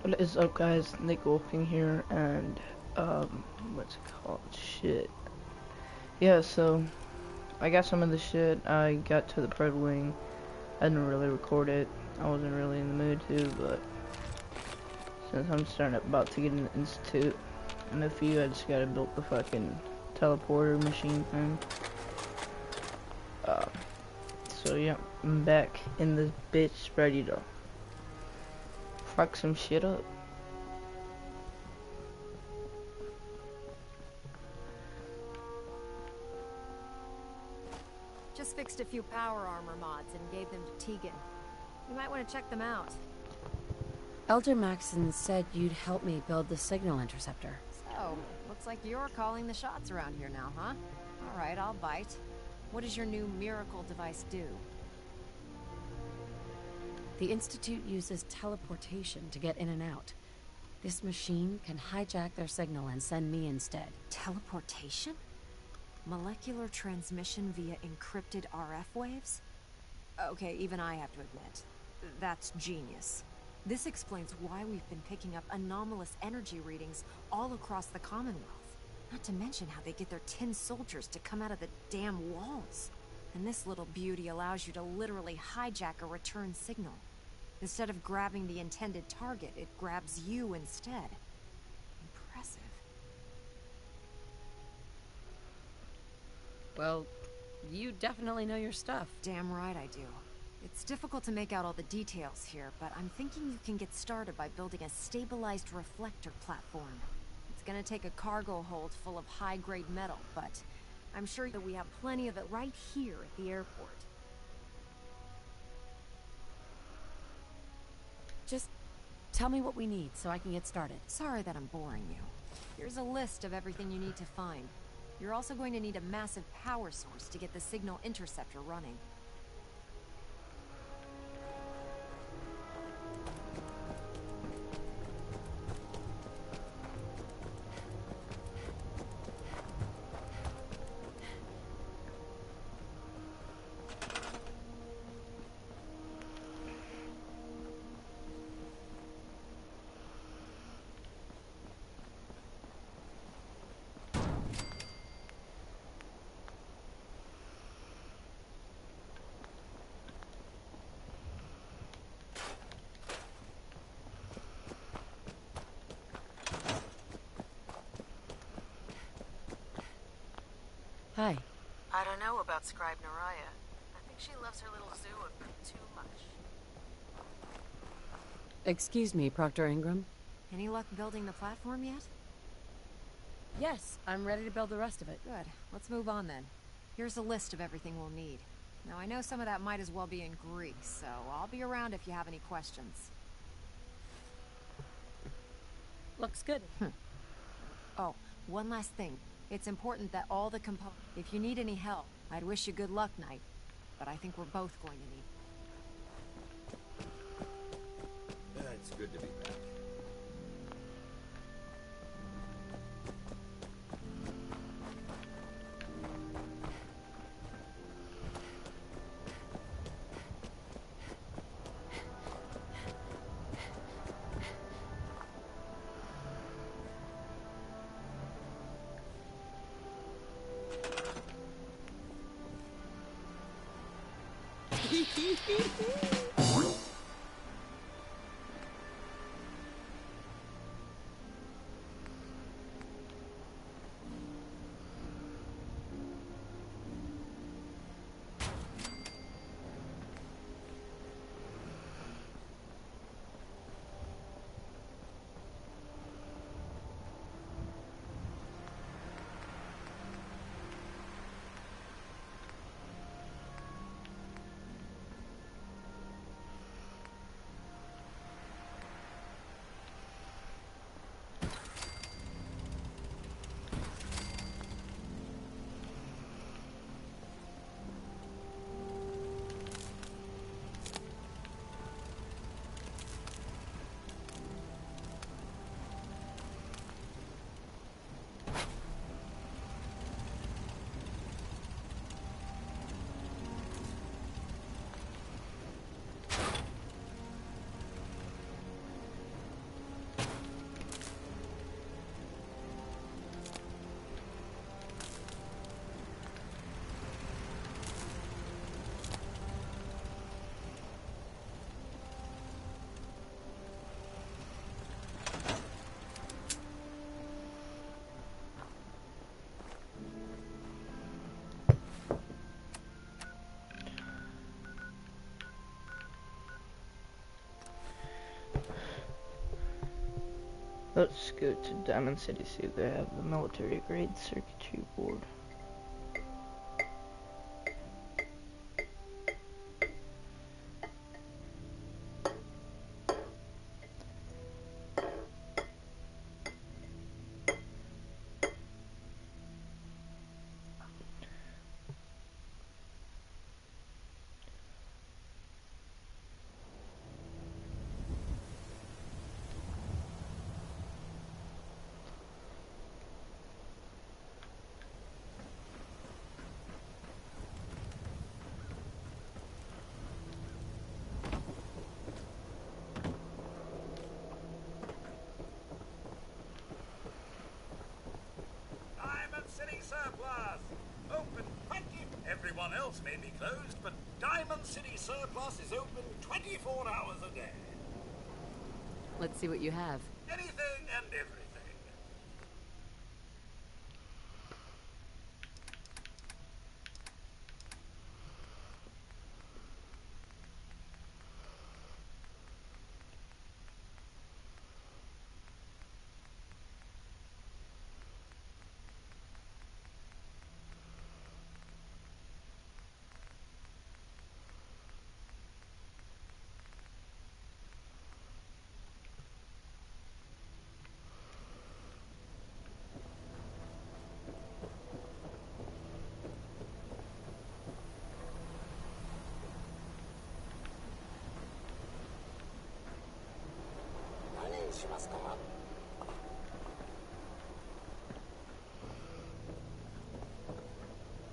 What is up, guys? Nick Wolfing here, and what's it called? Shit. Yeah, so I got some of the shit. I got to the Pred Wing. I didn't really record it. I wasn't really in the mood to, but since I'm about to get in the institute, in a few, I just gotta build the fucking teleporter machine thing. So yeah, I'm back in this bitch, ready to fuck some shit up. Just fixed a few power armor mods and gave them to Tegan. You might want to check them out. Elder Maxon said you'd help me build the signal interceptor. So, looks like you're calling the shots around here now, huh? Alright, I'll bite. What does your new miracle device do? The Institute uses teleportation to get in and out. This machine can hijack their signal and send me instead. Teleportation? Molecular transmission via encrypted RF waves? Okay, even I have to admit, that's genius. This explains why we've been picking up anomalous energy readings all across the Commonwealth. Not to mention how they get their tin soldiers to come out of the damn walls. And this little beauty allows you to literally hijack a return signal. Instead of grabbing the intended target, it grabs you instead. Impressive. Well, you definitely know your stuff. Damn right I do. It's difficult to make out all the details here, but I'm thinking you can get started by building a stabilized reflector platform. It's gonna take a cargo hold full of high-grade metal, but I'm sure that we have plenty of it right here at the airport. Just tell me what we need so I can get started. Sorry that I'm boring you. Here's a list of everything you need to find. You're also going to need a massive power source to get the signal interceptor running. Hi. I don't know about Scribe Naraya. I think she loves her little zoo a bit too much. Excuse me, Proctor Ingram. Any luck building the platform yet? Yes, I'm ready to build the rest of it. Good. Let's move on then. Here's a list of everything we'll need. Now, I know some of that might as well be in Greek, so I'll be around if you have any questions. Looks good. Oh, one last thing. It's important that all the components... If you need any help, I'd wish you good luck, Knight. But I think we're both going to need... It's good to be back. Let's go to Diamond City, see if they have the military grade circuitry board. City Surplus! Open 20... Everyone else may be closed, but Diamond City Surplus is open 24 hours a day. Let's see what you have. Anything and everything.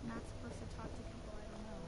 Not supposed to talk to people I don't know.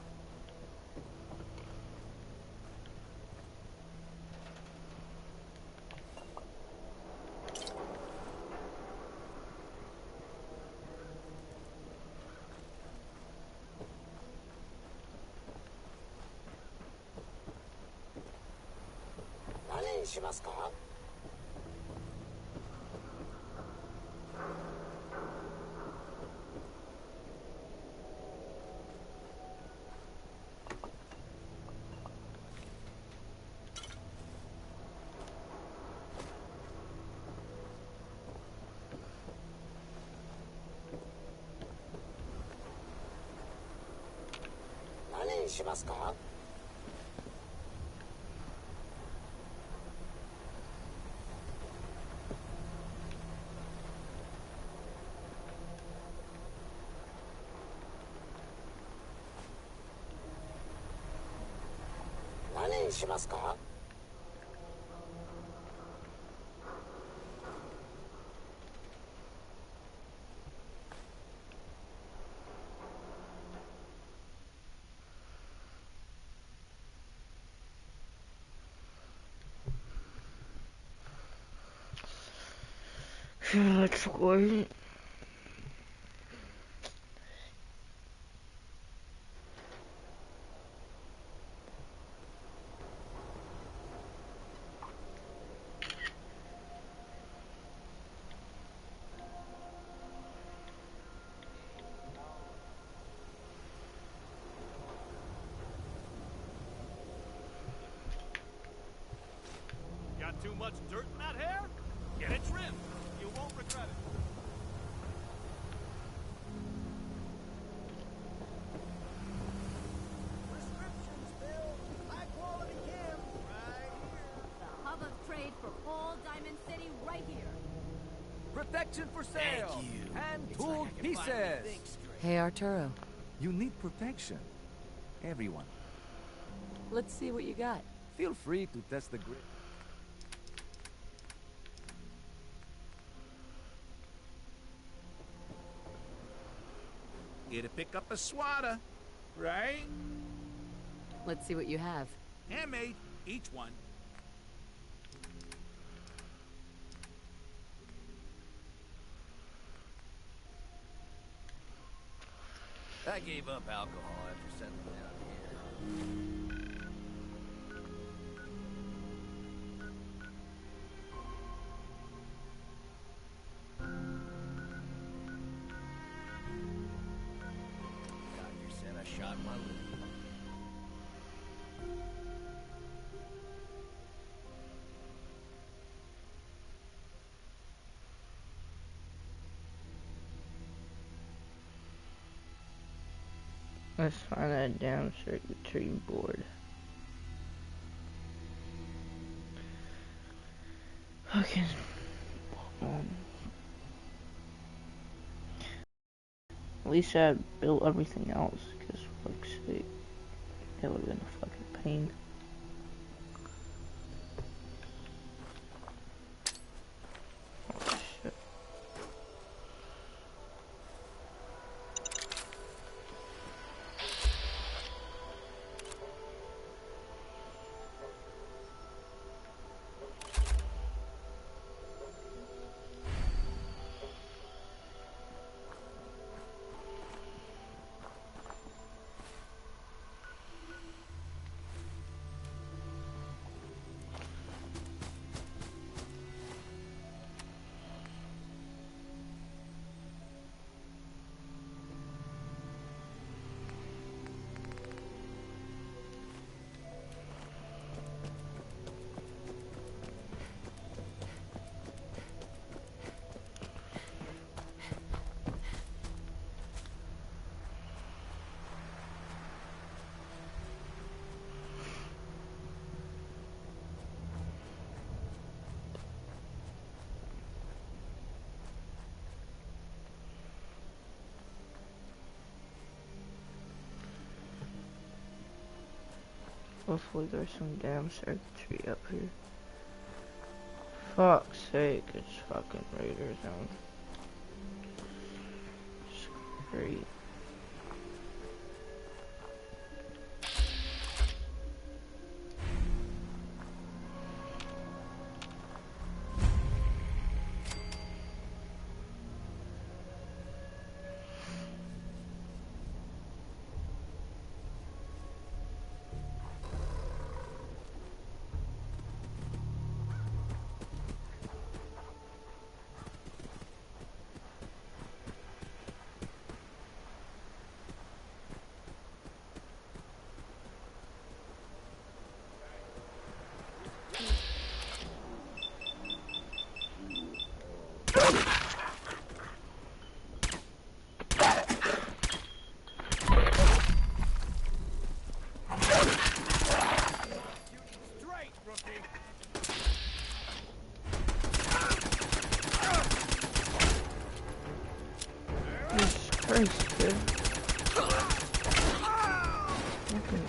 Let's wait. Got too much dirt in that hair? Get it trimmed. You won't regret it. Prescriptions, Bill. High quality cams right here. The hub of trade for all Diamond City right here. Protection for sale. Thank you. Hand-tooled pieces. Hey, Arturo. You need protection. Everyone. Let's see what you got. Feel free to test the grip. Here to pick up a swatter, right? Let's see what you have. Handmade, each one. I gave up alcohol after settling down here. Doctor said I shot my liver. Let's find that damn circuitry board. Okay. At least I built everything else, because fuck's sake, that would have been a fucking pain. Oh shit. Hopefully there's some damn circuitry up here. Fuck's sake, it's fucking Raider Zone. It's great. Christ, dude. Okay.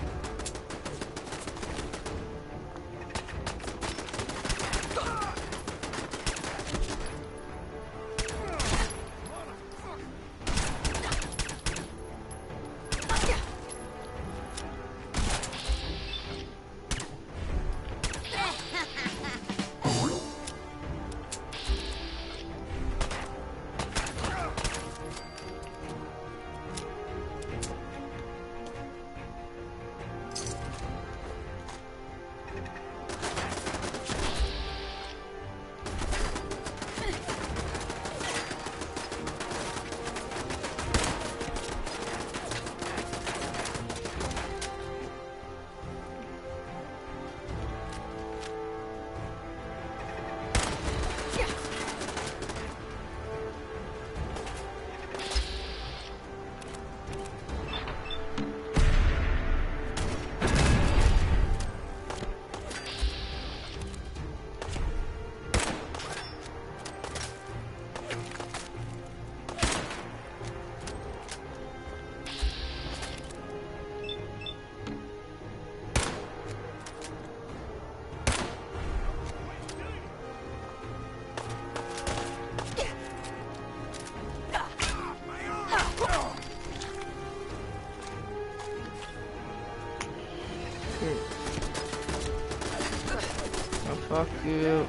Oh, fuck you.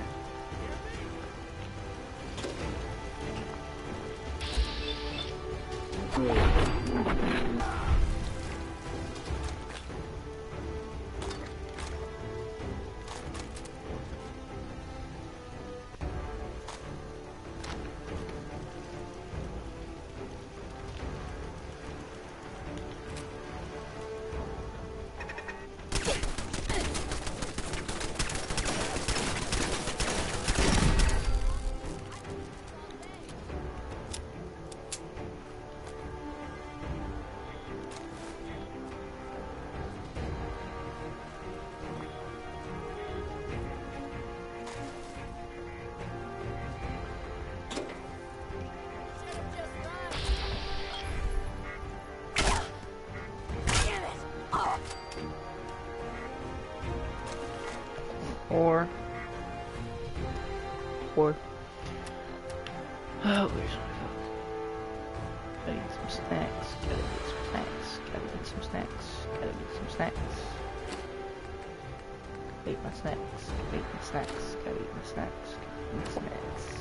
Or oh, where's my phone? Gotta get some snacks. Gotta get some snacks. Gotta get some snacks. Gotta get some snacks. Eat my snacks. Eat my snacks. Gotta eat my snacks. Gotta eat my snacks.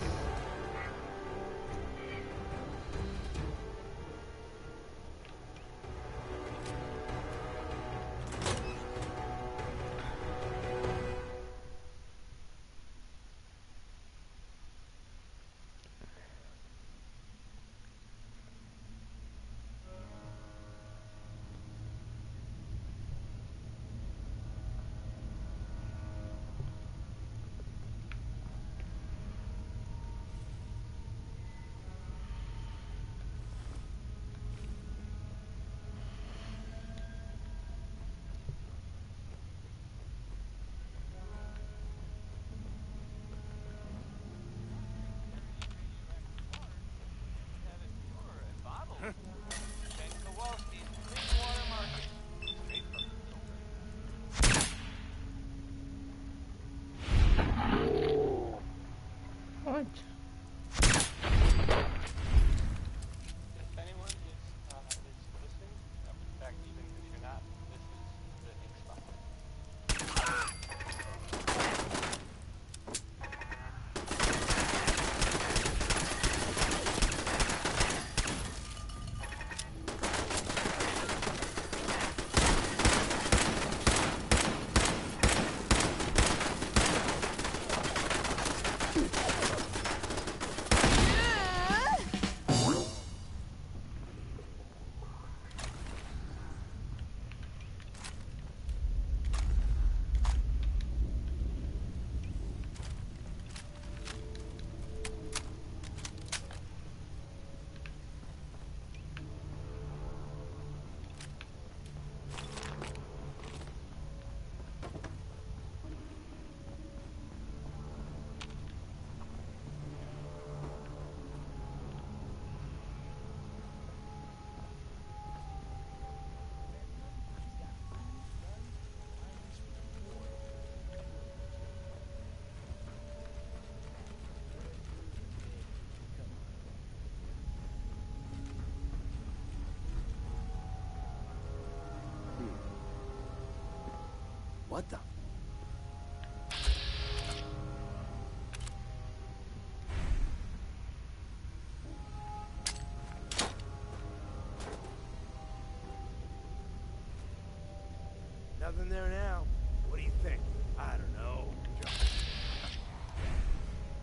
What? If anyone is listening, in fact, even if you're not, this is the ink spot. What the? Nothing there now. What do you think? I don't know.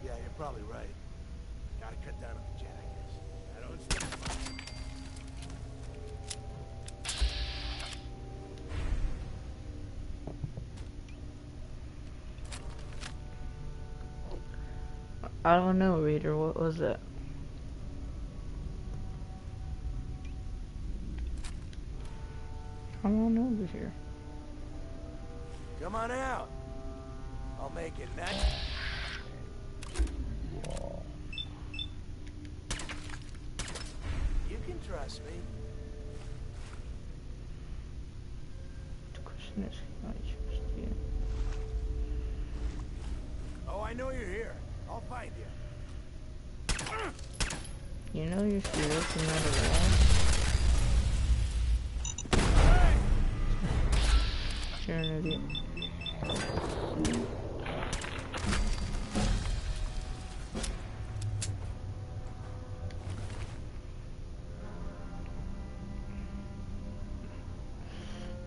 Yeah, you're probably right. Gotta cut down on the jet, I guess. I don't see I don't know, Reader. What was that? Come on over here. Come on out. I'll make it nice. You can trust me. The question is, can I trust you? Oh, I know you're here. I'll find you. You know you're looking at a wall? You're an idiot.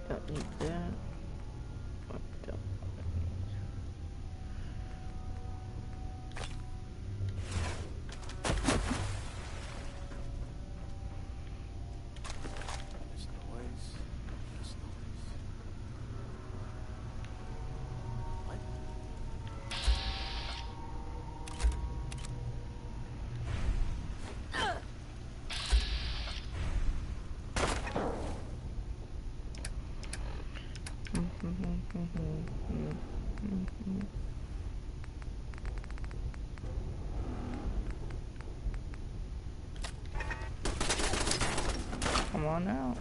Don't need that. What don't This noise. This noise. What? Come on out.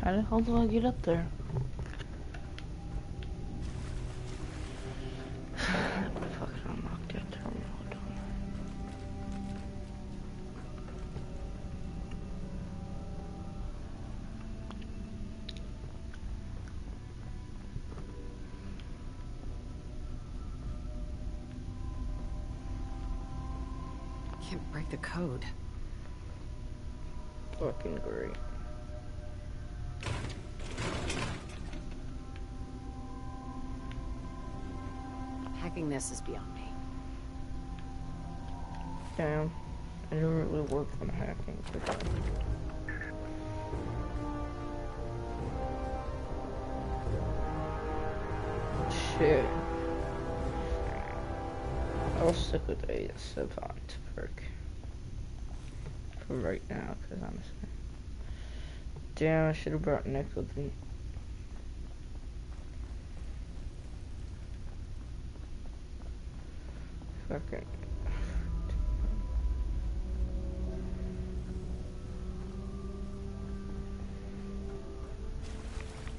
How the hell do I get up there? Fucking unlock that terminal. Can't break the code. Fucking great. Hacking this is beyond me. Damn. I didn't really work on hacking. Shit. I'll stick with a savant perk for right now, cause honestly. Damn, I should have brought Nick with me. Fucking.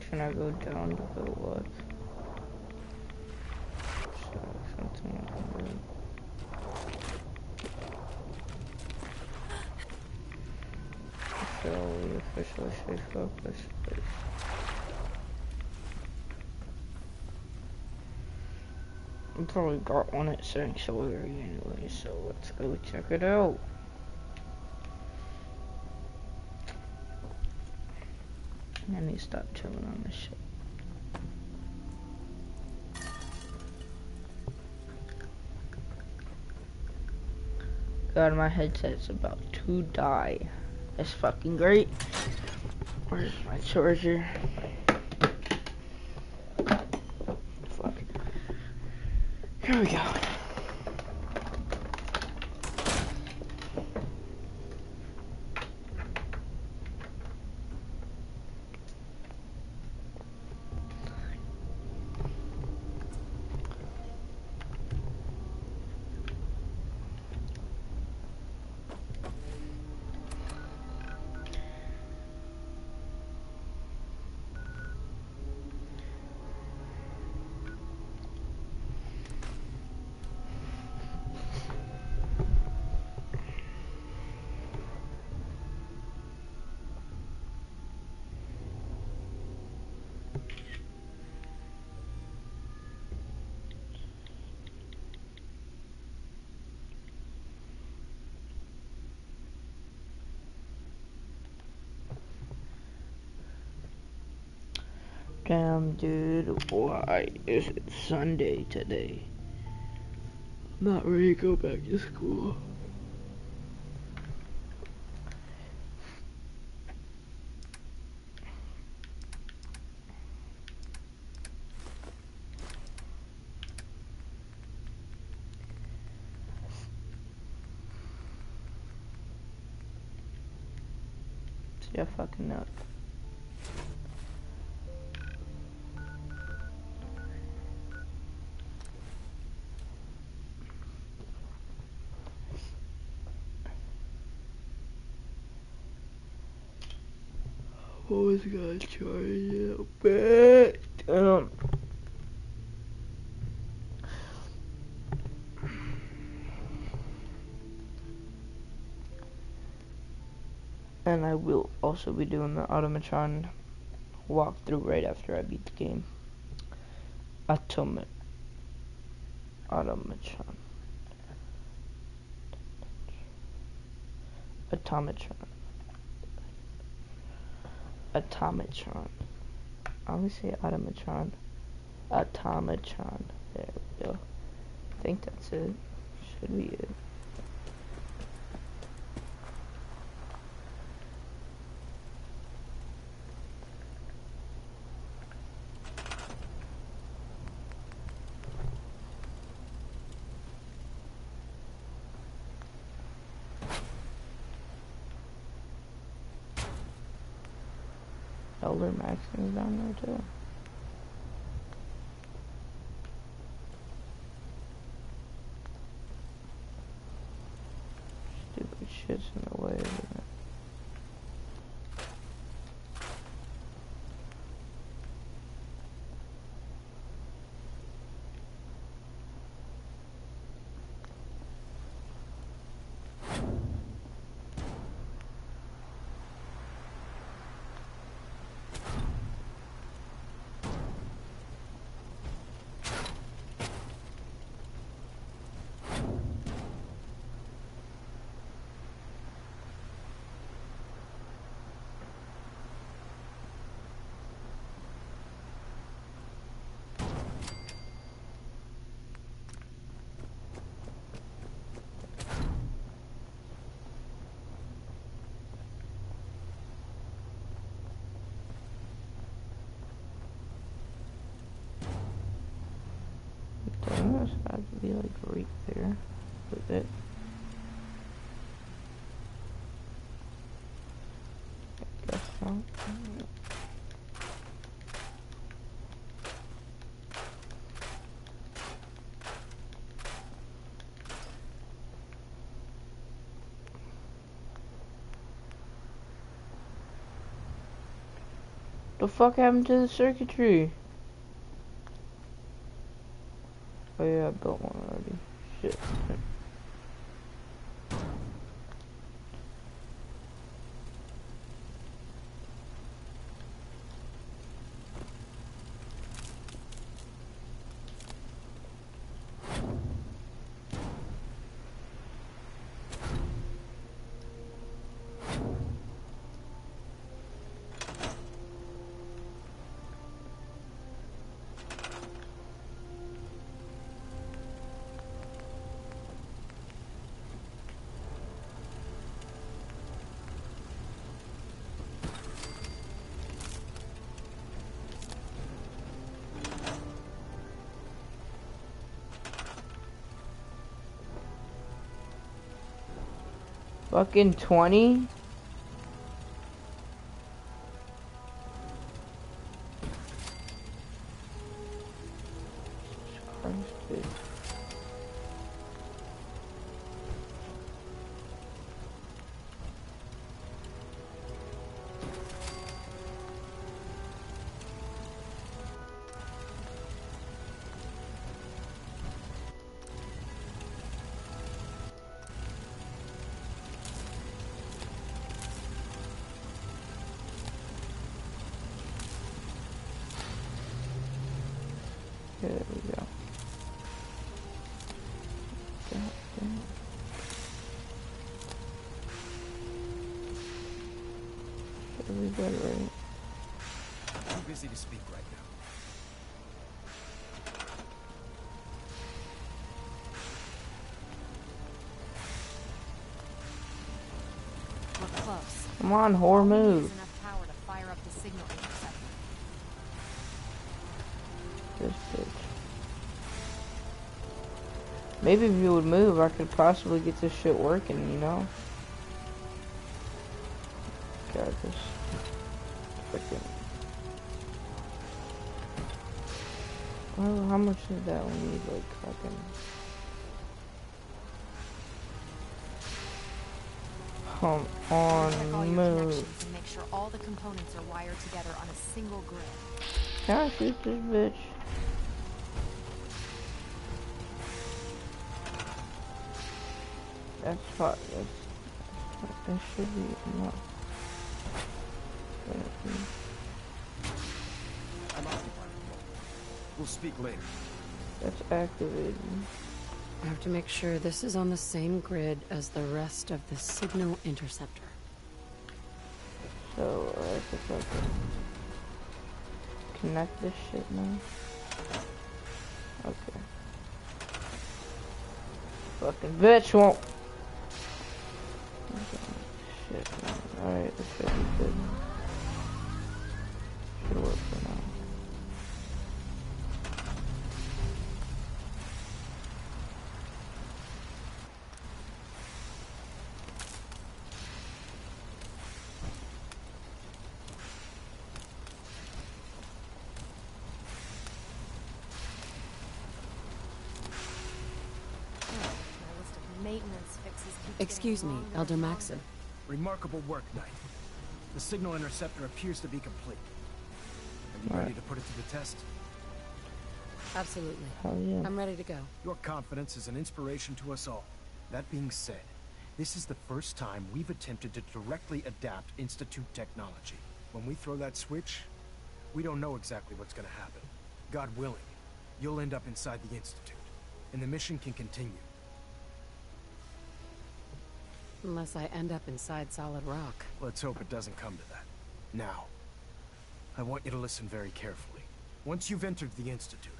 Can I go down to go what? Something I can do. Shall we officially stay focused, please? I probably got one at Sanctuary anyway, so let's go check it out. I need to stop chilling on this shit. God, my headset's about to die. That's fucking great. Where's my charger? Fuck. Here we go. Damn, dude, why is it Sunday today? I'm not ready to go back to school. Yeah, fucking nuts. What was gonna charge it back? And I will also be doing the automatron walkthrough right after I beat the game. Automatron. Automatron. I always say automatron. Automatron. There we go. I think that's it. Should be it. Elder Maxim is down there too. Stupid shit's in the way, isn't it? must have to be like right there with it. I guess so. The fuck happened to the circuitry? Oh yeah, I built one already. Shit. Fucking 20? Christ, dude. There we go. God damn it. Should be better, right? Too busy to speak right now. We're close. Come on, whore, All we need move. is enough power to fire up the signal interceptor. This bitch. Maybe if you would move, I could possibly get this shit working, you know? God, this freaking. Well, how much is that when you need, like, fucking. Come Check all on, your move. connections and make sure all the components are wired together on a single grid. Can I shoot this bitch? That's hot. That should be enough. I'm occupied. We'll speak later. That's activated. I have to make sure this is on the same grid as the rest of the signal interceptor. So, I have to fucking connect this shit now. Okay. Fucking bitch won't. Shit, man. Alright, this should be good. Should work for now. My list of maintenance fixes keeps Excuse getting me, longer Elder and Maxim. Remarkable work, Knight. The signal interceptor appears to be complete. Are you ready to put it to the test? Absolutely. Hell yeah. I'm ready to go. Your confidence is an inspiration to us all. That being said, this is the first time we've attempted to directly adapt Institute technology. When we throw that switch, we don't know exactly what's going to happen. God willing, you'll end up inside the Institute, and the mission can continue. Unless I end up inside solid rock. Let's hope it doesn't come to that. Now, I want you to listen very carefully. Once you've entered the Institute,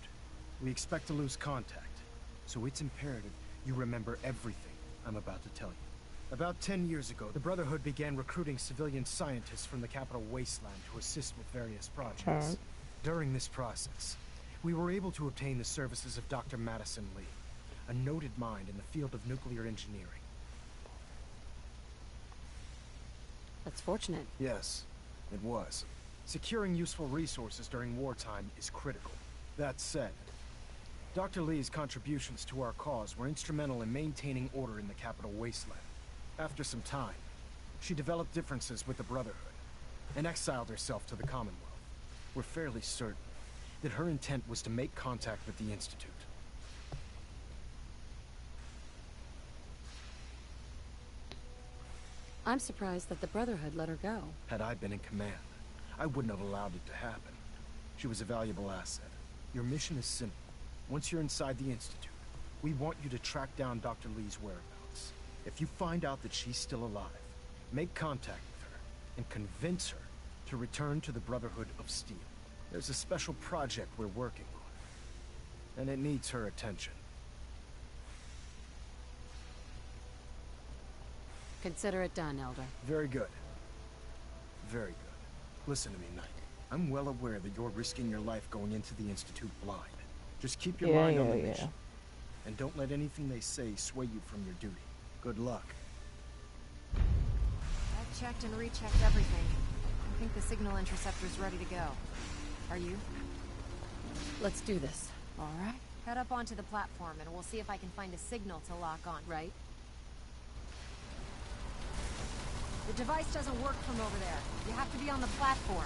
we expect to lose contact, so it's imperative you remember everything I'm about to tell you. About 10 years ago, the Brotherhood began recruiting civilian scientists from the capital wasteland to assist with various projects. During this process, We were able to obtain the services of Dr. Madison Lee, a noted mind in the field of nuclear engineering. That's fortunate. Yes, it was. Securing useful resources during wartime is critical. That said, Dr. Lee's contributions to our cause were instrumental in maintaining order in the capital wasteland. After some time, she developed differences with the Brotherhood and exiled herself to the Commonwealth. We're fairly certain that her intent was to make contact with the Institute. I'm surprised that the Brotherhood let her go. Had I been in command, I wouldn't have allowed it to happen. She was a valuable asset. Your mission is simple. Once you're inside the Institute, we want you to track down Dr. Lee's whereabouts. If you find out that she's still alive, make contact with her and convince her to return to the Brotherhood of Steel. There's a special project we're working on, and it needs her attention. Consider it done, Elder. Very good. Very good. Listen to me, Knight. I'm well aware that you're risking your life going into the Institute blind. Just keep your mind on the mission. And don't let anything they say sway you from your duty. Good luck. I've checked and rechecked everything. I think the signal interceptor's ready to go. Are you? Let's do this. All right. Head up onto the platform and we'll see if I can find a signal to lock on. Right? The device doesn't work from over there. You have to be on the platform.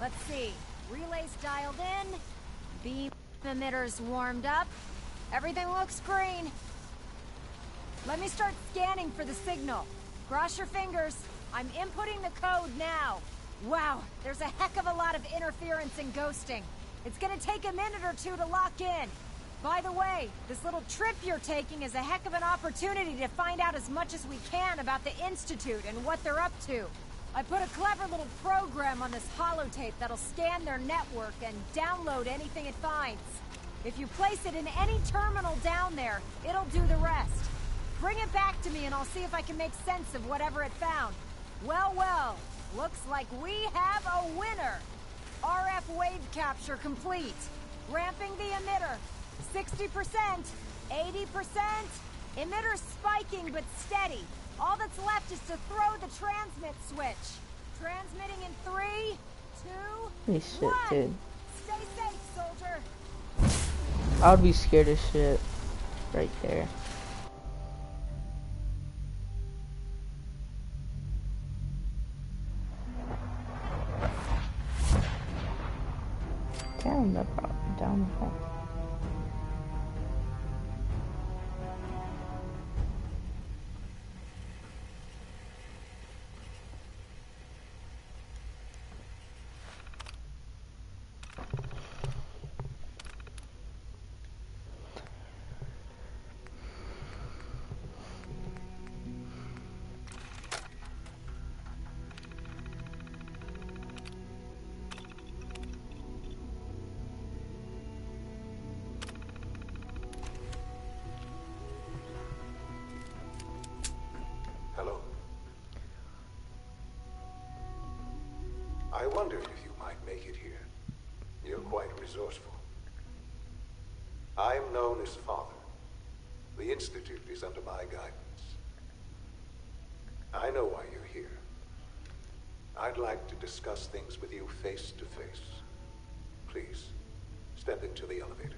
Let's see. Relays dialed in. Beam emitters warmed up. Everything looks green. Let me start scanning for the signal. Cross your fingers. I'm inputting the code now. Wow, there's a heck of a lot of interference and ghosting. It's gonna take a minute or two to lock in. By the way, this little trip you're taking is a heck of an opportunity to find out as much as we can about the Institute and what they're up to. I put a clever little program on this holotape that'll scan their network and download anything it finds. If you place it in any terminal down there, it'll do the rest. Bring it back to me and I'll see if I can make sense of whatever it found. Well, well. Looks like we have a winner! RF wave capture complete. Ramping the emitter. 60%, 80%. Emitter spiking but steady. All that's left is to throw the transmit switch. Transmitting in 3, 2, Holy shit, 1. dude. Stay safe, soldier. I would be scared as shit. Right there. Down the hole. Hello. I wondered if you might make it here. You're quite resourceful. I'm known as Father. The Institute is under my guidance. I know why you're here. I'd like to discuss things with you face to face. Please, step into the elevator.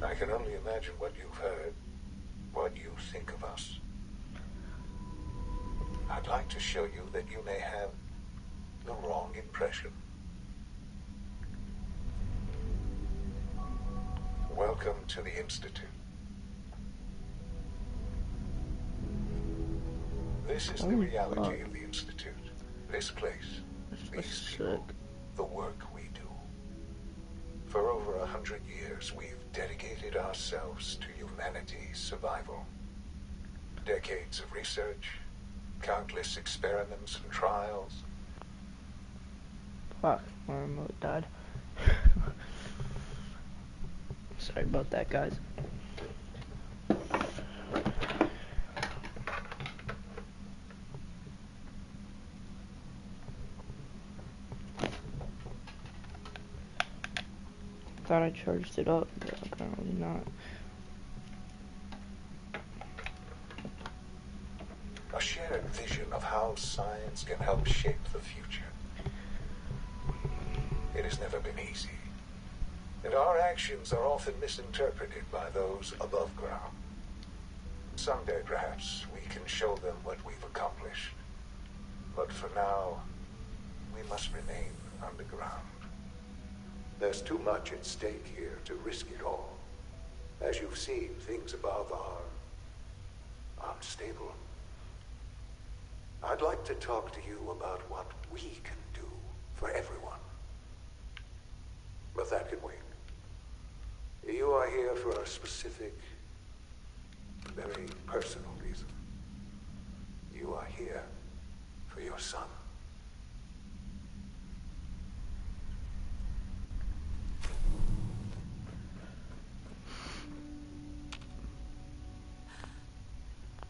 I can only imagine what you've heard, what you think of us. I'd like to show you that you may have the wrong impression. Welcome to the Institute. This is the reality of the Institute. This place, these people, the work we do. For over 100 years, we've dedicated ourselves to humanity's survival. Decades of research, countless experiments and trials. Fuck, my remote died. Sorry about that, guys. Thought I charged it up, but apparently not. A shared vision of how science can help shape the future. It has never been easy, and our actions are often misinterpreted by those above ground. Someday, perhaps, we can show them what we've accomplished. But for now, we must remain underground. There's too much at stake here to risk it all. As you've seen, things above are unstable. I'd like to talk to you about what we can do for everyone. But that can wait. You are here for a specific, very personal reason. You are here for your son.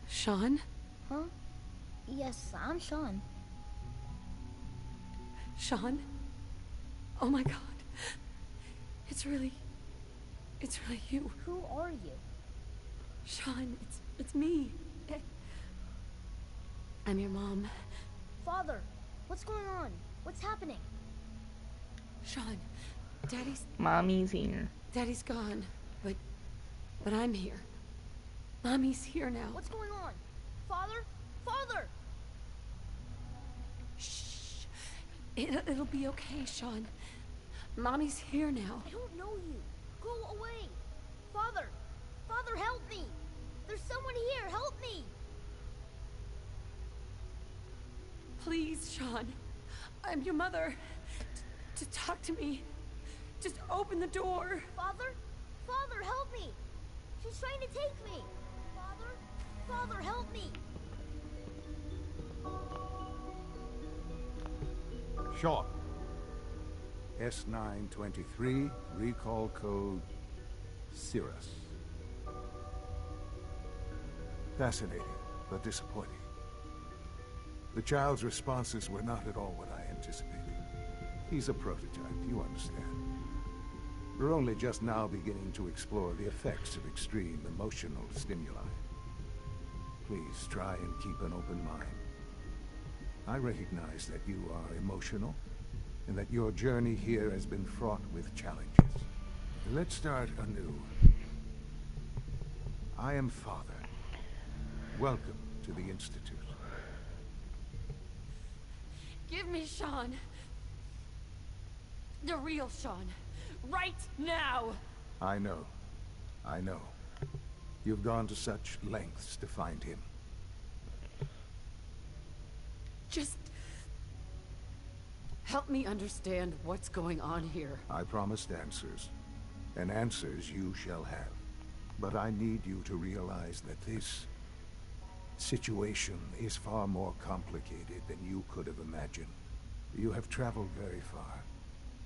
Sean? Huh? Yes, I'm Sean. Sean? Oh my god. It's really you. Who are you? Sean, it's me. I'm your mom. Father, what's going on? What's happening? Sean, Mommy's here. Daddy's gone, but I'm here. Mommy's here now. What's going on? Father? Father! Shh. It'll be okay, Sean. Mommy's here now. I don't know you. Go away. Father! Father, help me! There's someone here. Help me! Please, Sean. I'm your mother. To talk to me. Just open the door. Father? Father, help me! She's trying to take me! Father? Father, help me! Sean. S923, recall code Cirrus. Fascinating, but disappointing. The child's responses were not at all what I anticipated. He's a prototype, you understand. We're only just now beginning to explore the effects of extreme emotional stimuli. Please try and keep an open mind. I recognize that you are emotional, and that your journey here has been fraught with challenges. Let's start anew. I am Father. Welcome to the Institute. Give me Sean. The real Sean. Right now! I know. I know. You've gone to such lengths to find him. Just help me understand what's going on here. I promised answers, and answers you shall have. But I need you to realize that this situation is far more complicated than you could have imagined. You have traveled very far,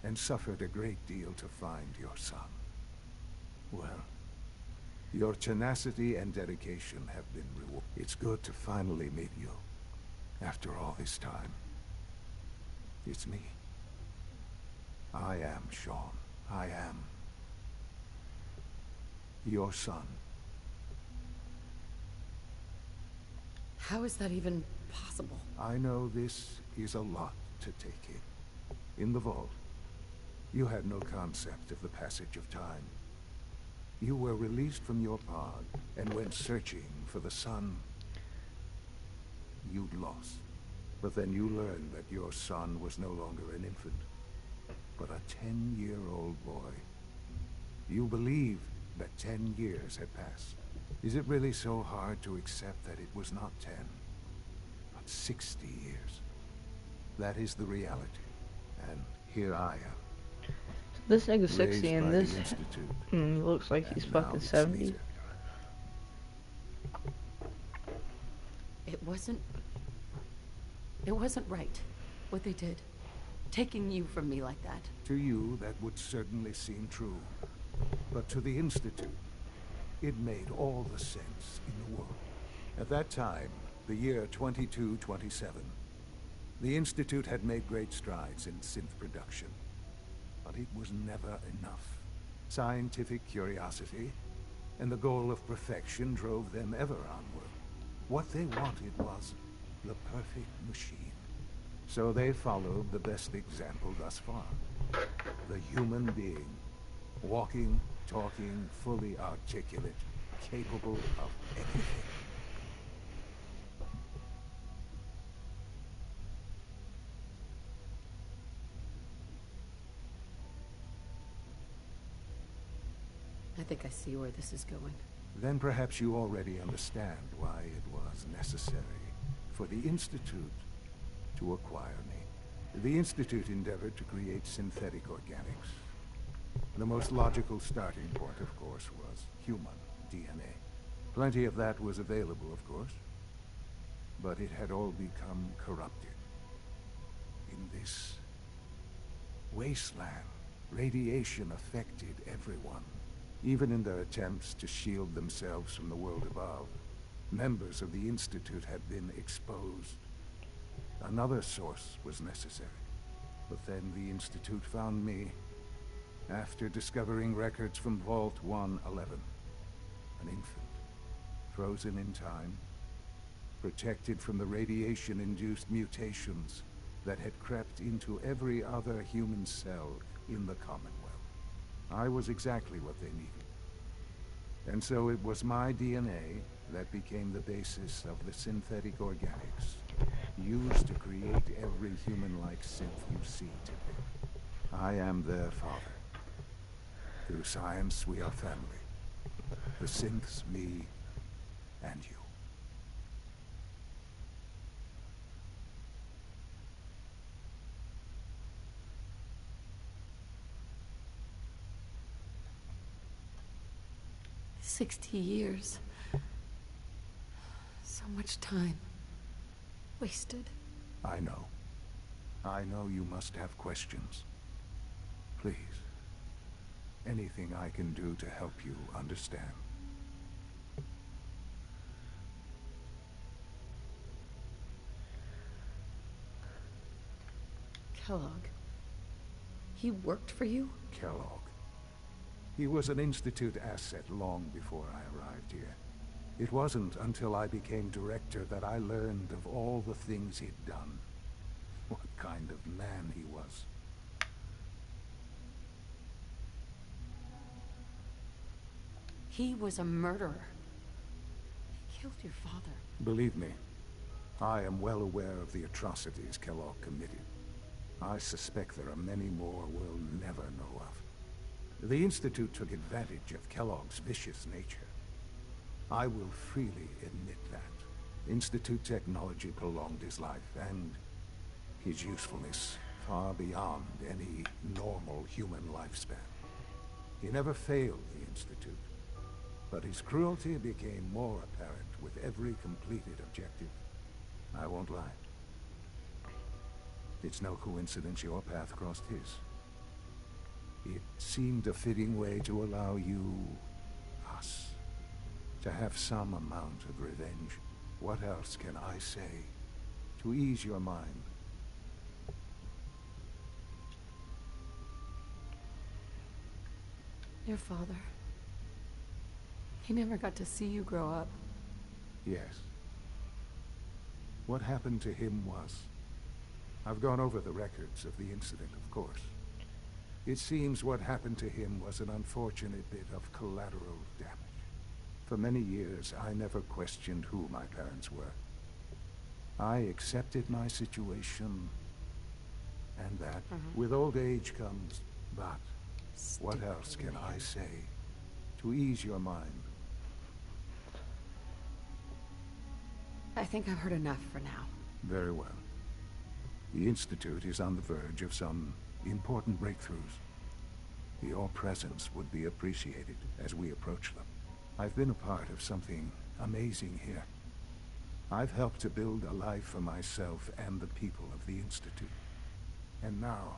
and suffered a great deal to find your son. Well, your tenacity and dedication have been rewarded. It's good to finally meet you, after all this time. It's me. I am Sean. I am your son. How is that even possible? I know this is a lot to take in. In the vault, you had no concept of the passage of time. You were released from your pod and went searching for the son you'd lost. But then you learned that your son was no longer an infant, but a 10-year-old boy. You believed that 10 years had passed. Is it really so hard to accept that it was not 10, but 60 years? That is the reality, and here I am. This nigga's 60 and this Institute, he looks like he's fucking 70. It wasn't It wasn't right, what they did. Taking you from me like that. To you, that would certainly seem true. But to the Institute, it made all the sense in the world. At that time, the year 2227, the Institute had made great strides in synth production. But it was never enough. Scientific curiosity and the goal of perfection drove them ever onward. What they wanted was the perfect machine. So they followed the best example thus far. The human being. Walking, talking, fully articulate, capable of anything. I think I see where this is going. Then perhaps you already understand why it was necessary for the Institute to acquire me. The Institute endeavored to create synthetic organics. The most logical starting point, of course, was human DNA. Plenty of that was available, of course. But it had all become corrupted. In this wasteland, radiation affected everyone. Even in their attempts to shield themselves from the world above, members of the Institute had been exposed. Another source was necessary. But then the Institute found me after discovering records from Vault 111. An infant, frozen in time, protected from the radiation-induced mutations that had crept into every other human cell in the Commonwealth. I was exactly what they needed. And so it was my DNA that became the basis of the synthetic organics, used to create every human-like synth you see today. I am their father. Through science, we are family. The synths, me, and you. $60 years. So much time. Wasted. I know. I know you must have questions. Please. Anything I can do to help you understand. Kellogg. He worked for you? Kellogg. He was an Institute asset long before I arrived here. It wasn't until I became director that I learned of all the things he'd done. What kind of man he was. He was a murderer. He killed your father. Believe me, I am well aware of the atrocities Kellogg committed. I suspect there are many more we'll never know of. The Institute took advantage of Kellogg's vicious nature. I will freely admit that. Institute technology prolonged his life, and his usefulness far beyond any normal human lifespan. He never failed the Institute, but his cruelty became more apparent with every completed objective. I won't lie. It's no coincidence your path crossed his. It seemed a fitting way to allow you, us, to have some amount of revenge. What else can I say to ease your mind? Your father. He never got to see you grow up. Yes. What happened to him was... I've gone over the records of the incident, of course. It seems what happened to him was an unfortunate bit of collateral damage. For many years, I never questioned who my parents were. I accepted my situation, and that, with old age comes, but what else can I say to ease your mind? I think I've heard enough for now. Very well. The Institute is on the verge of some important breakthroughs. Your presence would be appreciated as we approach them. I've been a part of something amazing here. I've helped to build a life for myself and the people of the Institute. And now,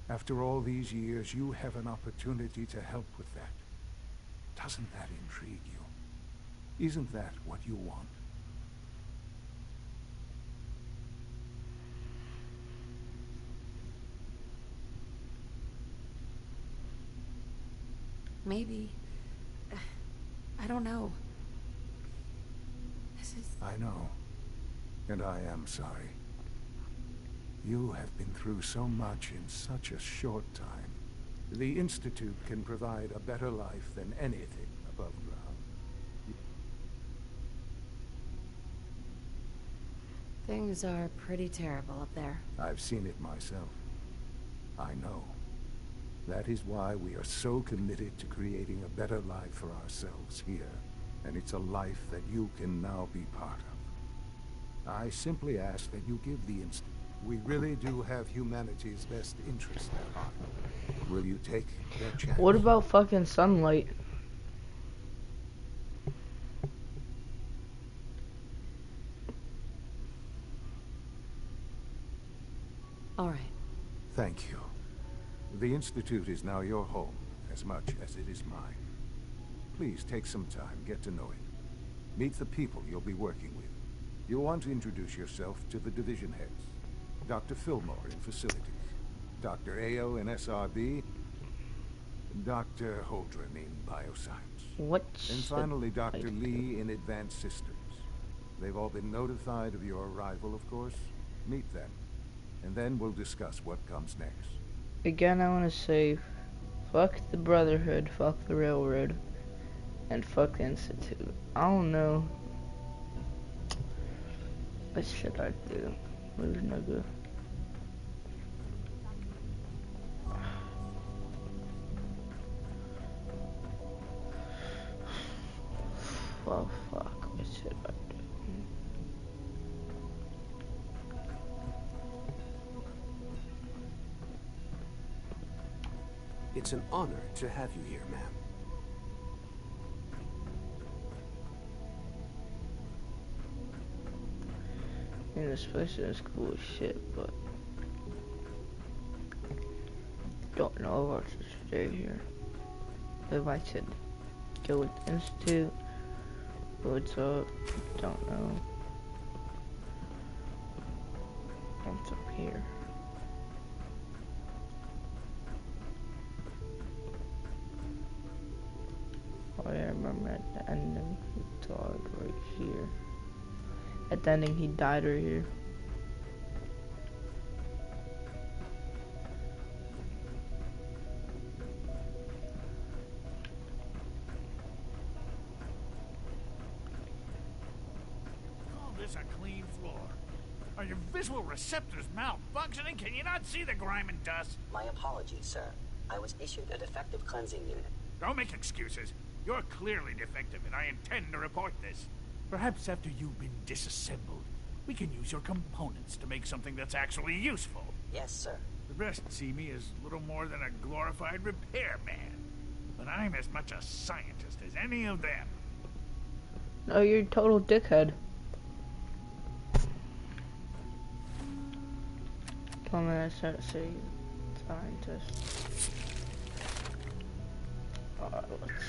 after all these years, you have an opportunity to help with that. Doesn't that intrigue you? Isn't that what you want? Maybe. I don't know. This is... I know. And I am sorry. You have been through so much in such a short time. The Institute can provide a better life than anything above ground. Things are pretty terrible up there. I've seen it myself. I know. That is why we are so committed to creating a better life for ourselves here. And it's a life that you can now be part of. I simply ask that you give the Institute. We really do have humanity's best interest at heart. Will you take that chance? What about fucking sunlight? All right. Thank you. The Institute is now your home, as much as it is mine. Please take some time, get to know it. Meet the people you'll be working with. You'll want to introduce yourself to the division heads. Dr. Fillmore in facilities, Dr. Ayo in SRB, Dr. Holdren in bioscience. What? And finally, Dr. Lee in advanced systems. They've all been notified of your arrival, of course. Meet them, and then we'll discuss what comes next. Again, I want to say, fuck the Brotherhood, fuck the Railroad, and fuck the Institute. I don't know. What should I do? Where's nigga? Oh fuck, what should I do? It's an honor to have you here, ma'am. I mean, this place is cool as shit, but don't know if I should stay here. If I should go with the Institute, what's up? Don't know. What's up here? Oh yeah, I remember at the ending, he died right here. At the ending, he died right here. Call this a clean floor. Are your visual receptors malfunctioning? Can you not see the grime and dust? My apologies, sir. I was issued a defective cleansing unit. Don't make excuses. You're clearly defective, and I intend to report this. Perhaps after you've been disassembled, we can use your components to make something that's actually useful. Yes, sir. The rest see me as little more than a glorified repairman. But I'm as much a scientist as any of them. No, you're a total dickhead. Come on, I start to say scientist. Let's...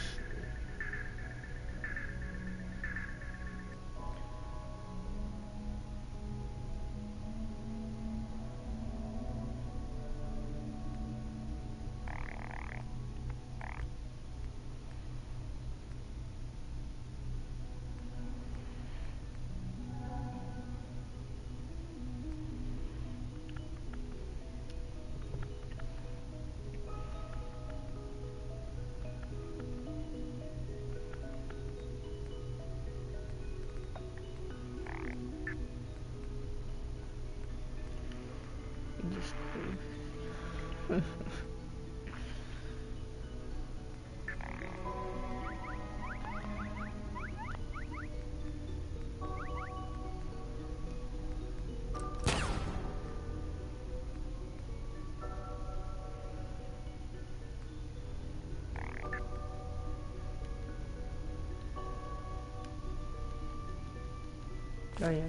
Oh yeah,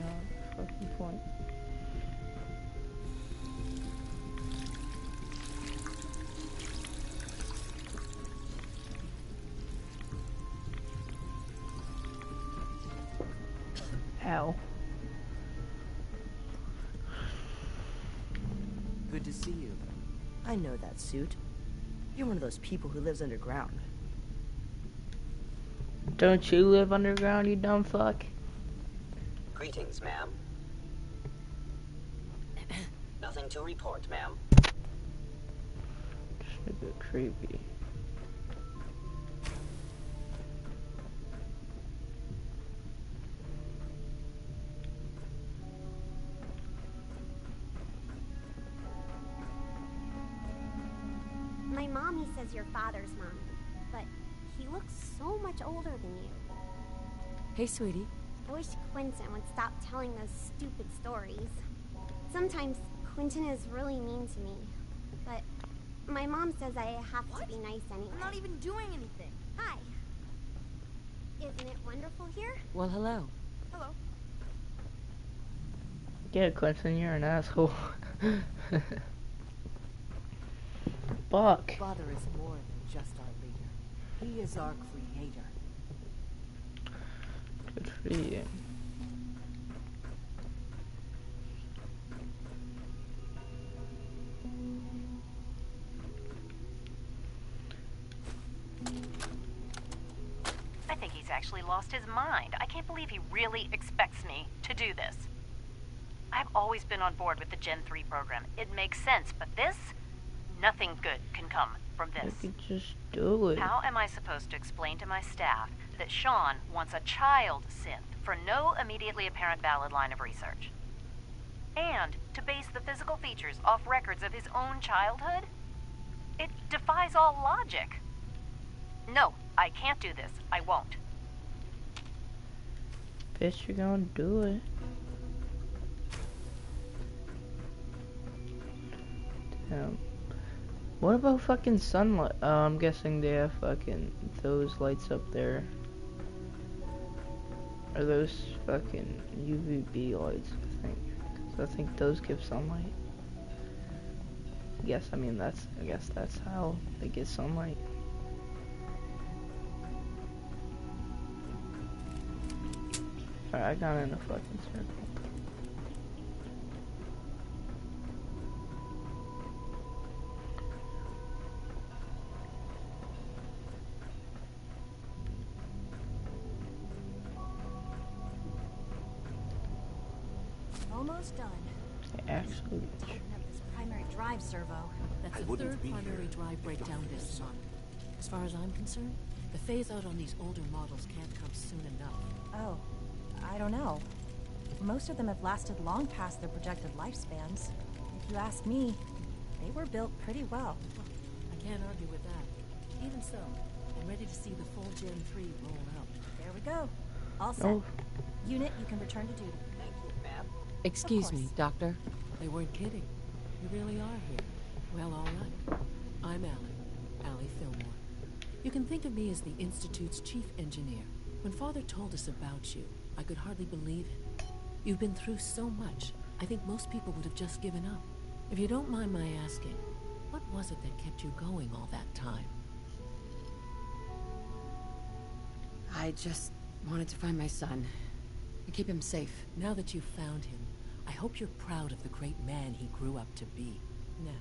fucking point. Ow. Good to see you. I know that suit. You're one of those people who lives underground. Don't you live underground, you dumb fuck? Greetings, ma'am. Nothing to report, ma'am. Just a bit creepy. My mommy says your father's mommy, but he looks so much older than you. Hey, sweetie. I wish Quentin would stop telling those stupid stories. Sometimes Quentin is really mean to me, but my mom says I have to be nice anyway. I'm not even doing anything. Hi. Isn't it wonderful here? Well, hello. Hello. Yeah, Quentin, you're an asshole. Fuck. Father is more than just our leader. He is our creator. Good for you. I think he's actually lost his mind. I can't believe he really expects me to do this. I've always been on board with the Gen 3 program. It makes sense, but this? Nothing good can come from this. You could just do it. How am I supposed to explain to my staff that Sean wants a child synth for no immediately apparent valid line of research? And to base the physical features off records of his own childhood? It defies all logic. No, I can't do this. I won't. Bitch, you're gonna do it. Damn. What about fucking sunlight? I'm guessing they have fucking those lights up there. Are those fucking UVB lights, I think. 'Cause I think those give sunlight. I guess that's how they get sunlight. Alright, I got in a fucking circle. Almost done. Actually, Tighten up this primary drive servo. That's the third primary drive breakdown this month. As far as I'm concerned, the phase out on these older models can't come soon enough. Oh, I don't know. Most of them have lasted long past their projected lifespans. If you ask me, they were built pretty well. I can't argue with that. Even so, I'm ready to see the full Gen 3 roll out. There we go. All set. Oh. Unit, you can return to duty. Thank you, ma'am. Excuse me, Doctor. They weren't kidding. You really are here. Well, all right. I'm Allie Fillmore. You can think of me as the Institute's chief engineer. When Father told us about you, I could hardly believe it. You've been through so much, I think most people would have just given up. If you don't mind my asking, what was it that kept you going all that time? I just wanted to find my son and keep him safe. Now that you've found him, I hope you're proud of the great man he grew up to be. Now,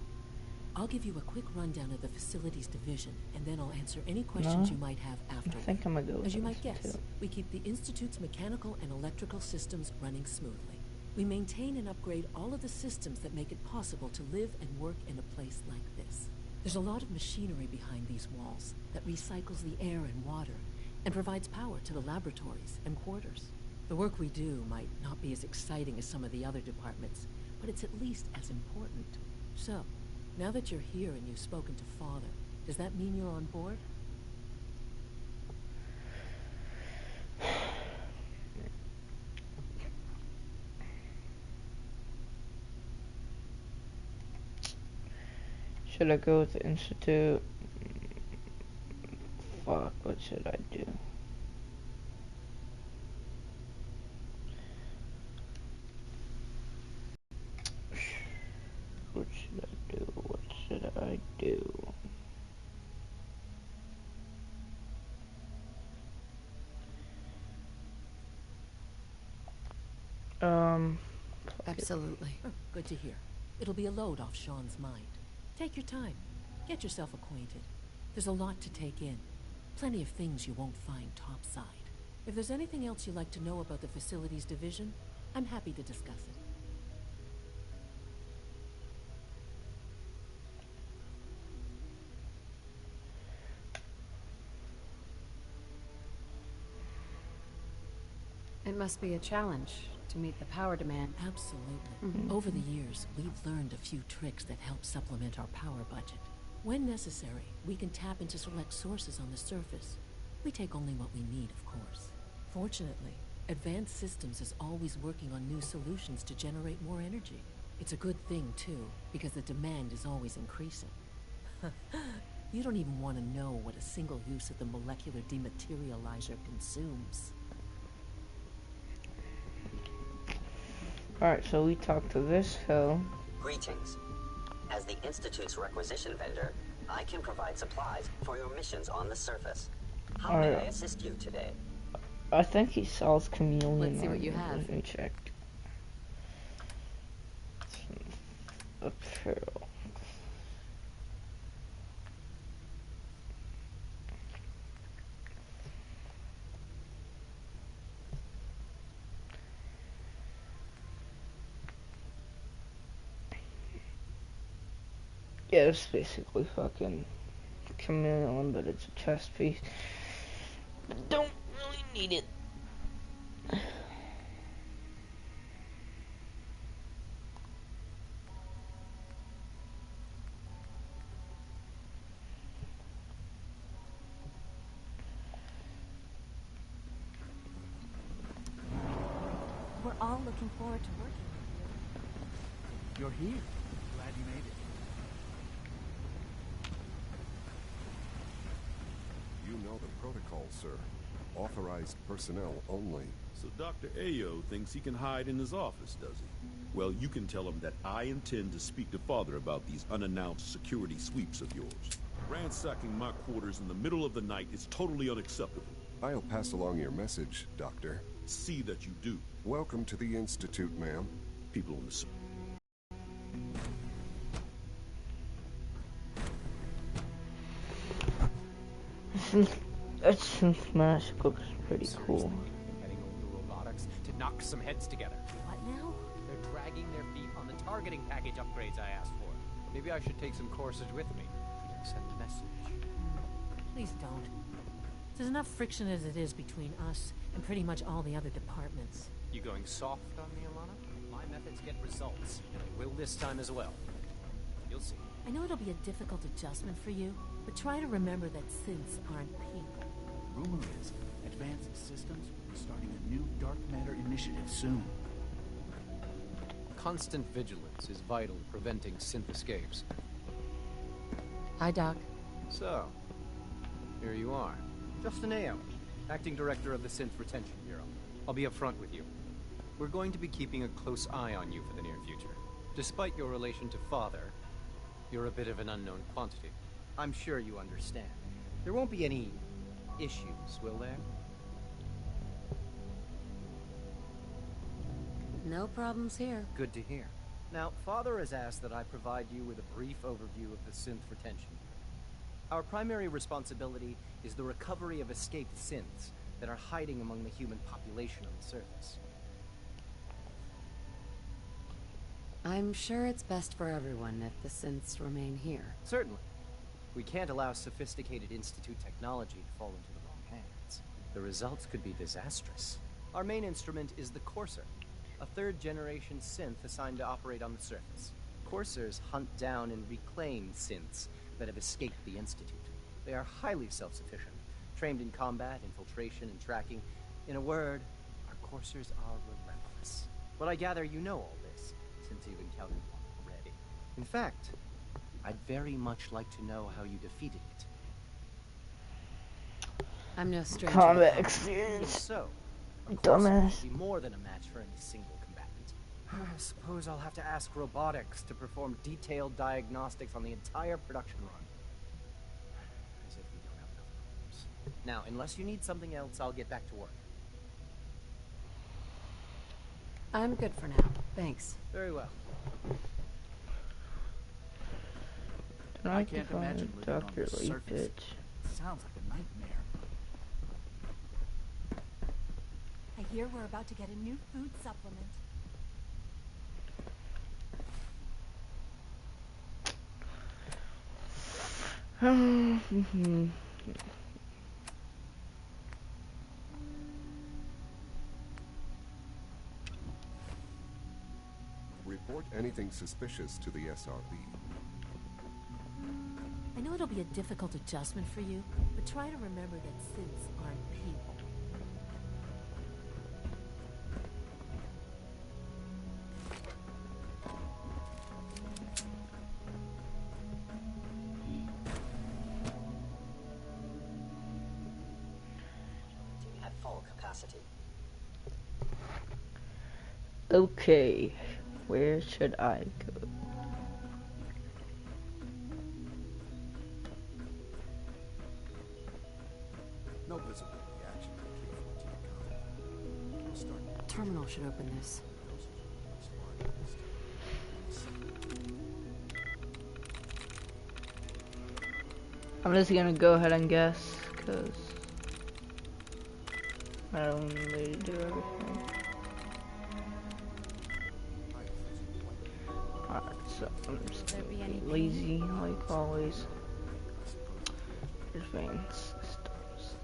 I'll give you a quick rundown of the facilities division, and then I'll answer any questions you might have after. I think I'm gonna go with As you might this, guess, too. we keep the Institute's mechanical and electrical systems running smoothly. We maintain and upgrade all of the systems that make it possible to live and work in a place like this. There's a lot of machinery behind these walls that recycles the air and water and provides power to the laboratories and quarters. The work we do might not be as exciting as some of the other departments, but it's at least as important. So, now that you're here and you've spoken to Father, does that mean you're on board? Should I go with the Institute? Fuck, what should I do? Absolutely. Oh, good to hear. It'll be a load off Sean's mind. Take your time. Get yourself acquainted. There's a lot to take in. Plenty of things you won't find topside. If there's anything else you'd like to know about the facilities division, I'm happy to discuss it. It must be a challenge to meet the power demand. Absolutely. Over the years, we've learned a few tricks that help supplement our power budget. When necessary, we can tap into select sources on the surface. We take only what we need, of course. Fortunately, Advanced Systems is always working on new solutions to generate more energy. It's a good thing, too, because the demand is always increasing. You don't even want to know what a single use of the molecular dematerializer consumes. Alright, so we talked to this hill. Greetings. As the Institute's requisition vendor, I can provide supplies for your missions on the surface. How may I assist you today? I think he sells chameleon. Let's see what you have. Let me check. Apparel. Yeah, it's basically fucking chameleon, but it's a chest piece. Don't really need it. We're all looking forward to working with you. You're here. Glad you made it. You know the protocol, sir. Authorized personnel only. So Dr. Ayo thinks he can hide in his office, does he? Well, you can tell him that I intend to speak to Father about these unannounced security sweeps of yours. Ransacking my quarters in the middle of the night is totally unacceptable. I'll pass along your message, Doctor. See that you do. Welcome to the Institute, ma'am. People on the... That synth mask looks pretty cool. I'm heading over to robotics to knock some heads together. What now? They're dragging their feet on the targeting package upgrades I asked for. Maybe I should take some courses with me. Send a message. Please don't. There's enough friction as it is between us and pretty much all the other departments. You going soft on me, Alana? My methods get results, and they will this time as well. You'll see. I know it'll be a difficult adjustment for you, but try to remember that synths aren't people. Rumor is, Advanced Systems will be starting a new dark matter initiative soon. Constant vigilance is vital in preventing synth escapes. Hi, Doc. So, here you are. Justin Ayo, Acting Director of the Synth Retention Bureau. I'll be upfront with you. We're going to be keeping a close eye on you for the near future. Despite your relation to Father, you're a bit of an unknown quantity. I'm sure you understand. There won't be any issues, will there? No problems here. Good to hear. Now, Father has asked that I provide you with a brief overview of the synth retention. Our primary responsibility is the recovery of escaped synths that are hiding among the human population on the surface. I'm sure it's best for everyone if the synths remain here. Certainly. We can't allow sophisticated Institute technology to fall into the wrong hands. The results could be disastrous. Our main instrument is the Courser, a third-generation synth assigned to operate on the surface. Coursers hunt down and reclaim synths that have escaped the Institute. They are highly self-sufficient, trained in combat, infiltration, and tracking. In a word, our Coursers are relentless. But I gather you know all this, since you've encountered one already. In fact, I'd very much like to know how you defeated it. I'm no stranger. Combat experience. So, Dumbass. be more than a match for any single combatant. I suppose I'll have to ask robotics to perform detailed diagnostics on the entire production run. As if we don't have enough problems. Now, unless you need something else, I'll get back to work. I'm good for now. Thanks. Very well. I can't imagine living on the surface. Bitch. Sounds like a nightmare. I hear we're about to get a new food supplement. Report anything suspicious to the SRB. I know it'll be a difficult adjustment for you, but try to remember that synths aren't people. At full capacity. Okay, where should I go? No visible reaction to pt4 We'll start. Terminal should open this. I'm just gonna go ahead and guess, cause I don't really do everything. Alright, so I'm just gonna be lazy like always. Advanced systems.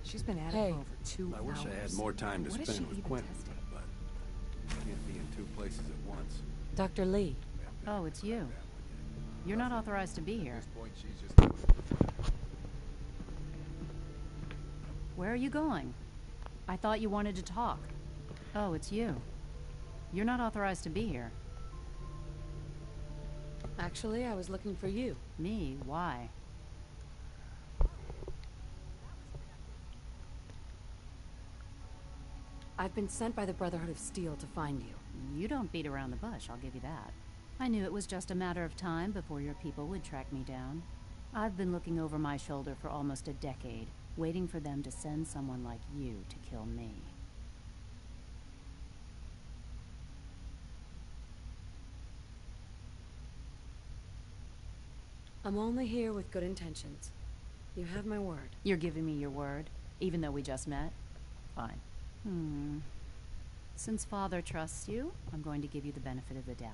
She's been at it for over 2 hours. I wish I had more time to What is spend she with even Quentin, testing? but can't be in two places at once. Dr. Lee. Oh, it's you. You're not authorized to be here. Where are you going? I thought you wanted to talk. Oh, it's you. You're not authorized to be here. Actually, I was looking for you. Me? Why? I've been sent by the Brotherhood of Steel to find you. You don't beat around the bush, I'll give you that. I knew it was just a matter of time before your people would track me down. I've been looking over my shoulder for almost a decade, waiting for them to send someone like you to kill me. I'm only here with good intentions. You have my word. You're giving me your word, even though we just met? Fine. Since Father trusts you, I'm going to give you the benefit of the doubt.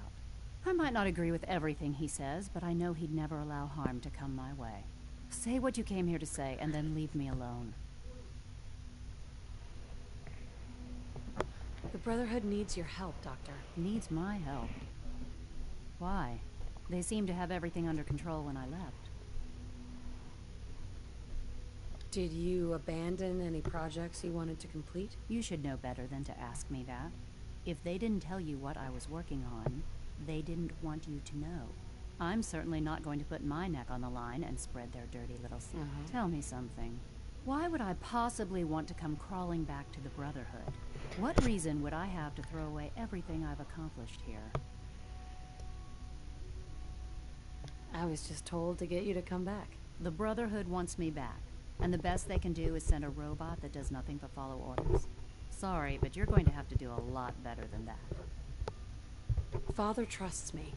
I might not agree with everything he says, but I know he'd never allow harm to come my way. Say what you came here to say, and then leave me alone. The Brotherhood needs your help, Doctor. Needs my help? Why? They seemed to have everything under control when I left. Did you abandon any projects you wanted to complete? You should know better than to ask me that. If they didn't tell you what I was working on, they didn't want you to know. I'm certainly not going to put my neck on the line and spread their dirty little secret. Tell me something. Why would I possibly want to come crawling back to the Brotherhood? What reason would I have to throw away everything I've accomplished here? I was just told to get you to come back. The Brotherhood wants me back, and the best they can do is send a robot that does nothing but follow orders. Sorry, but you're going to have to do a lot better than that. Father trusts me,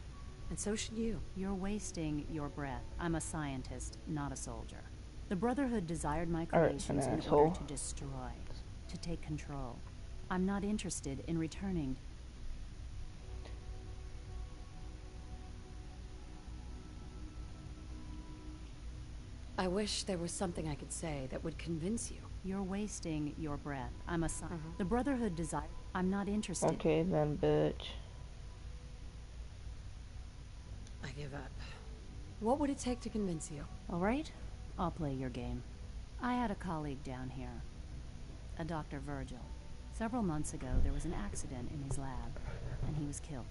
and so should you. You're wasting your breath. I'm a scientist, not a soldier. The Brotherhood desired my creations in order to destroy, to take control. I'm not interested in returning. I wish there was something I could say that would convince you. You're wasting your breath. I'm a The Brotherhood desire. I'm not interested. Okay then, bitch. I give up. What would it take to convince you? All right, I'll play your game. I had a colleague down here, a Dr. Virgil. Several months ago, there was an accident in his lab, and he was killed.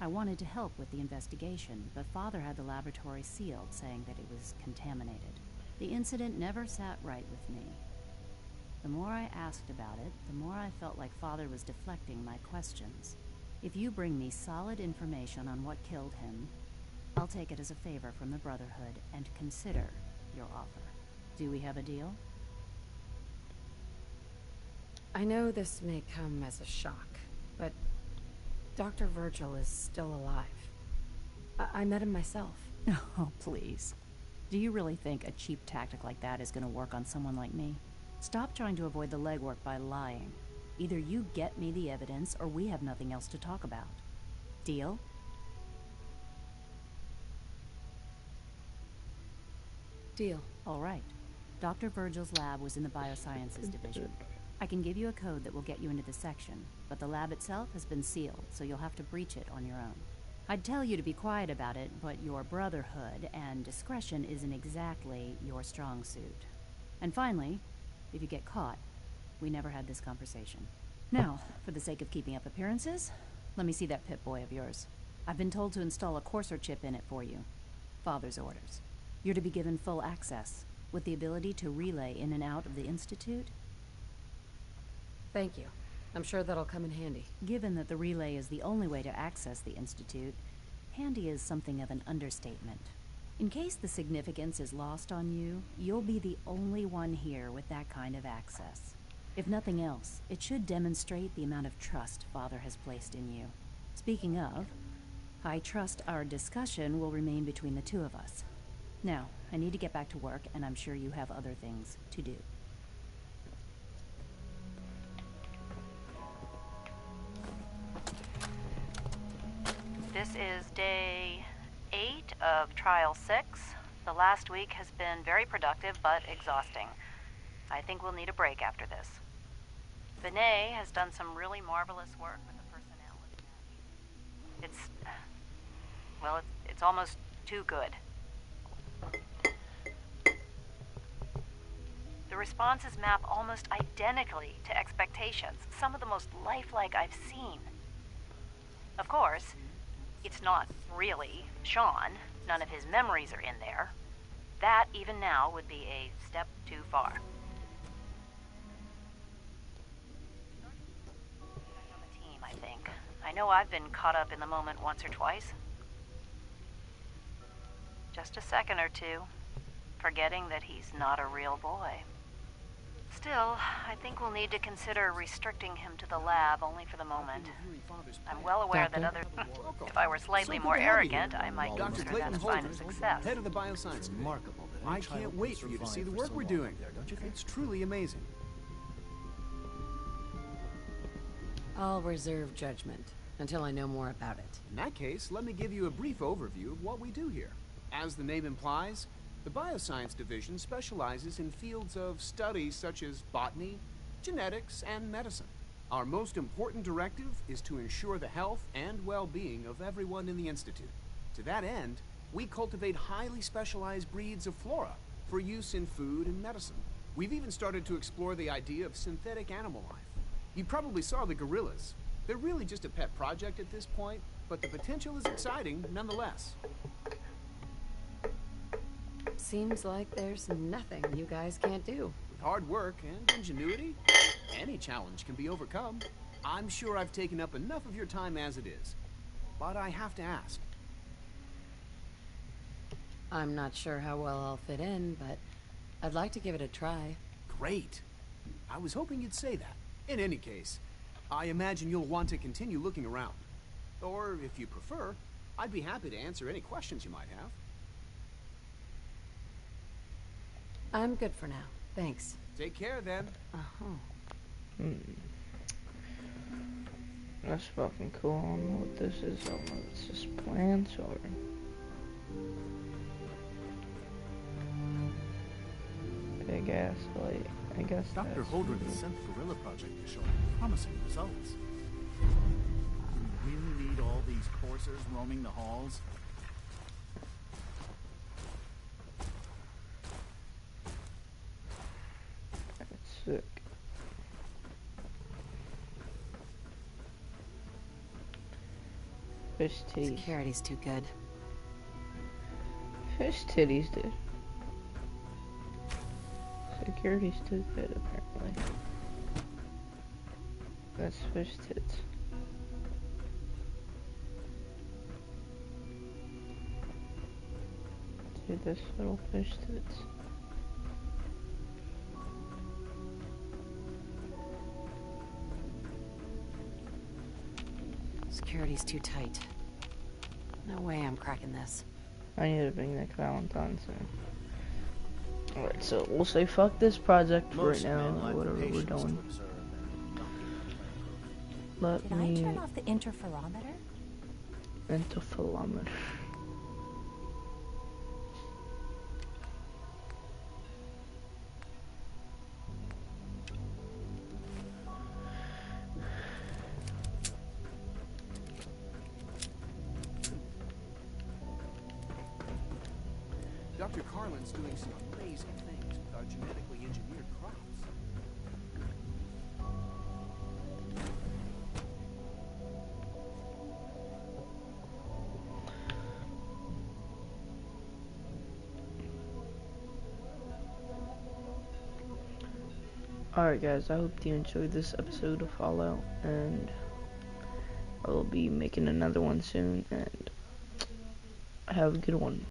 I wanted to help with the investigation, but Father had the laboratory sealed, saying that it was contaminated. The incident never sat right with me. The more I asked about it, the more I felt like Father was deflecting my questions. If you bring me solid information on what killed him, I'll take it as a favor from the Brotherhood and consider your offer. Do we have a deal? I know this may come as a shock, but Dr. Virgil is still alive. I met him myself. Oh, please. Do you really think a cheap tactic like that is going to work on someone like me? Stop trying to avoid the legwork by lying. Either you get me the evidence, or we have nothing else to talk about. Deal? Deal. All right. Dr. Virgil's lab was in the Biosciences Division. I can give you a code that will get you into the section, but the lab itself has been sealed, so you'll have to breach it on your own. I'd tell you to be quiet about it, but your Brotherhood and discretion isn't exactly your strong suit. And finally, if you get caught, we never had this conversation. Now, for the sake of keeping up appearances, let me see that Pip-Boy of yours. I've been told to install a Courser chip in it for you. Father's orders. You're to be given full access, with the ability to relay in and out of the Institute. Thank you. I'm sure that'll come in handy. Given that the relay is the only way to access the Institute, handy is something of an understatement. In case the significance is lost on you, you'll be the only one here with that kind of access. If nothing else, it should demonstrate the amount of trust Father has placed in you. Speaking of, I trust our discussion will remain between the two of us. Now, I need to get back to work, and I'm sure you have other things to do. This is day 8 of Trial 6. The last week has been very productive but exhausting. I think we'll need a break after this. Vinay has done some really marvelous work with the personality matching. It's almost too good. The responses map almost identically to expectations, some of the most lifelike I've seen. Of course, it's not really Sean. None of his memories are in there. That, even now, would be a step too far. On the team, I think. I know I've been caught up in the moment once or twice. Just a second or two, forgetting that he's not a real boy. Still, I think we'll need to consider restricting him to the lab only for the moment. I'm well aware that if I were slightly more arrogant, I might consider that a sign of success. Head of the bioscience. Remarkable. I can't wait for you to see the work we're doing. It's truly amazing. I'll reserve judgment until I know more about it. In that case, let me give you a brief overview of what we do here. As the name implies, the Bioscience Division specializes in fields of study such as botany, genetics, and medicine. Our most important directive is to ensure the health and well-being of everyone in the Institute. To that end, we cultivate highly specialized breeds of flora for use in food and medicine. We've even started to explore the idea of synthetic animal life. You probably saw the gorillas. They're really just a pet project at this point, but the potential is exciting nonetheless. Seems like there's nothing you guys can't do. With hard work and ingenuity, any challenge can be overcome. I'm sure I've taken up enough of your time as it is. But I have to ask. I'm not sure how well I'll fit in, but I'd like to give it a try. Great. I was hoping you'd say that. In any case, I imagine you'll want to continue looking around. Or, if you prefer, I'd be happy to answer any questions you might have. I'm good for now. Thanks. Take care, then. Hmm. That's fucking cool. I don't know what this is. I don't know if it's just plants or... big ass light. I guess Dr. Holdren has sent the Gorilla Project to show promising results. Do we really need all these coursers roaming the halls? Sick. Fish titties. Security's too good. Fish titties, dude. Security's too good, apparently. That's fish tits. Dude, this little fish tits. Security's too tight. No way I'm cracking this. I need to bring Nick Valentine soon. Alright, so we'll say fuck this project for right now, whatever we're doing. Let Did me... I turn off the interferometer? Interferometer. Dr. Carlin's doing some amazing things with our genetically engineered crops. Alright guys, I hope you enjoyed this episode of Fallout, and I will be making another one soon, and have a good one.